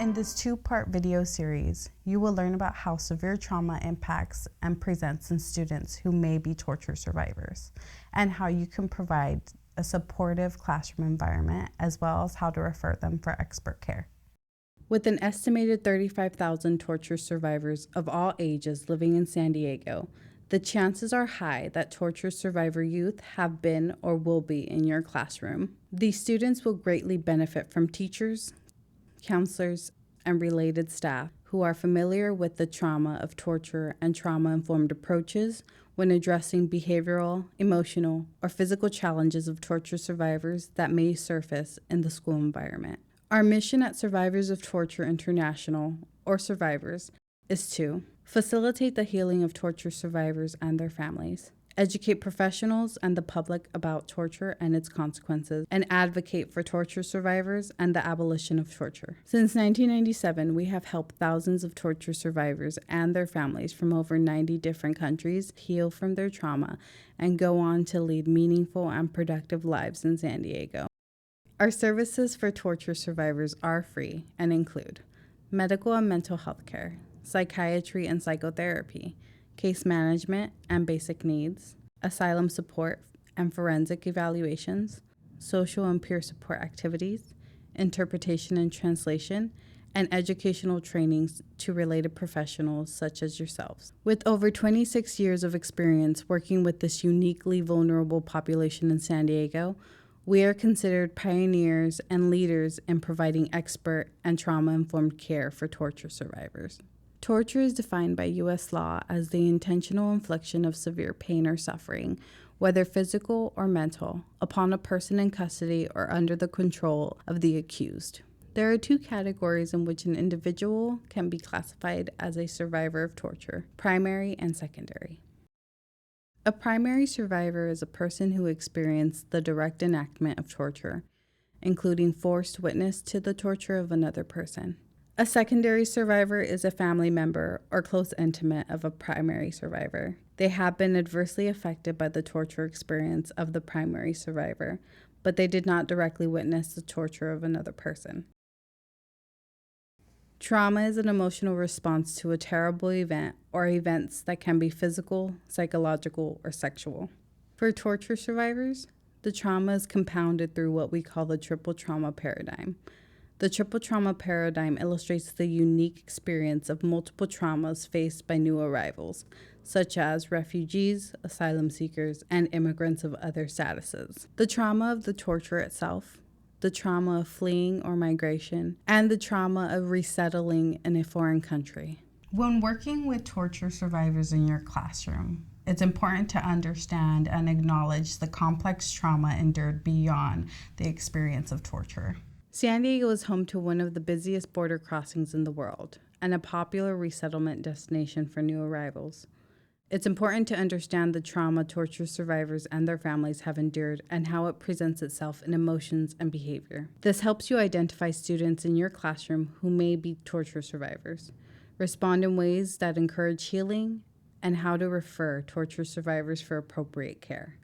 In this two-part video series, you will learn about how severe trauma impacts and presents in students who may be torture survivors, and how you can provide a supportive classroom environment, as well as how to refer them for expert care. With an estimated 35,000 torture survivors of all ages living in San Diego, the chances are high that torture survivor youth have been or will be in your classroom. These students will greatly benefit from teachers, counselors, and related staff who are familiar with the trauma of torture and trauma-informed approaches when addressing behavioral, emotional, or physical challenges of torture survivors that may surface in the school environment. Our mission at Survivors of Torture International, or Survivors, is to facilitate the healing of torture survivors and their families, educate professionals and the public about torture and its consequences, and advocate for torture survivors and the abolition of torture. Since 1997, we have helped thousands of torture survivors and their families from over 90 different countries heal from their trauma and go on to lead meaningful and productive lives in San Diego. Our services for torture survivors are free and include medical and mental health care, psychiatry and psychotherapy, case management and basic needs, asylum support and forensic evaluations, social and peer support activities, interpretation and translation, and educational trainings to related professionals such as yourselves. With over 26 years of experience working with this uniquely vulnerable population in San Diego, we are considered pioneers and leaders in providing expert and trauma-informed care for torture survivors. Torture is defined by U.S. law as the intentional infliction of severe pain or suffering, whether physical or mental, upon a person in custody or under the control of the accused. There are two categories in which an individual can be classified as a survivor of torture: primary and secondary. A primary survivor is a person who experienced the direct enactment of torture, including forced witness to the torture of another person. A secondary survivor is a family member or close intimate of a primary survivor. They have been adversely affected by the torture experience of the primary survivor, but they did not directly witness the torture of another person. Trauma is an emotional response to a terrible event or events that can be physical, psychological, or sexual. For torture survivors, the trauma is compounded through what we call the triple trauma paradigm. The triple trauma paradigm illustrates the unique experience of multiple traumas faced by new arrivals, such as refugees, asylum seekers, and immigrants of other statuses. The trauma of the torture itself, the trauma of fleeing or migration, and the trauma of resettling in a foreign country. When working with torture survivors in your classroom, it's important to understand and acknowledge the complex trauma endured beyond the experience of torture. San Diego is home to one of the busiest border crossings in the world and a popular resettlement destination for new arrivals. It's important to understand the trauma torture survivors and their families have endured and how it presents itself in emotions and behavior. This helps you identify students in your classroom who may be torture survivors, respond in ways that encourage healing, and how to refer torture survivors for appropriate care.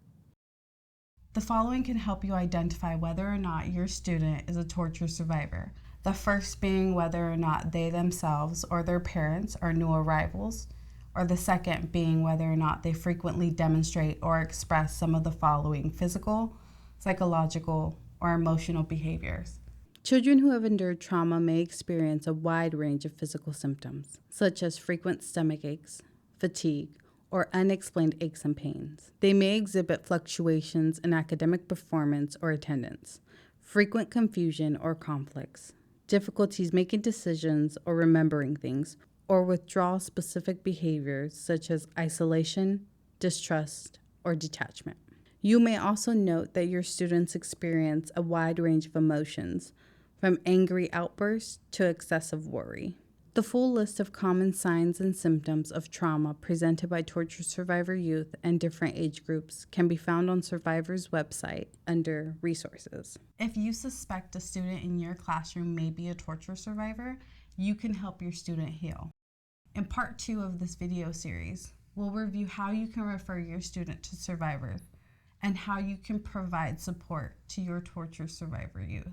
The following can help you identify whether or not your student is a torture survivor. The first being whether or not they themselves or their parents are new arrivals, or the second being whether or not they frequently demonstrate or express some of the following physical, psychological, or emotional behaviors. Children who have endured trauma may experience a wide range of physical symptoms, such as frequent stomach aches, fatigue, or unexplained aches and pains. They may exhibit fluctuations in academic performance or attendance, frequent confusion or conflicts, difficulties making decisions or remembering things, or withdrawal specific behaviors such as isolation, distrust, or detachment. You may also note that your students experience a wide range of emotions, from angry outbursts to excessive worry. The full list of common signs and symptoms of trauma presented by torture survivor youth and different age groups can be found on Survivor's website under Resources. If you suspect a student in your classroom may be a torture survivor, you can help your student heal. In part 2 of this video series, we'll review how you can refer your student to survivors and how you can provide support to your torture survivor youth.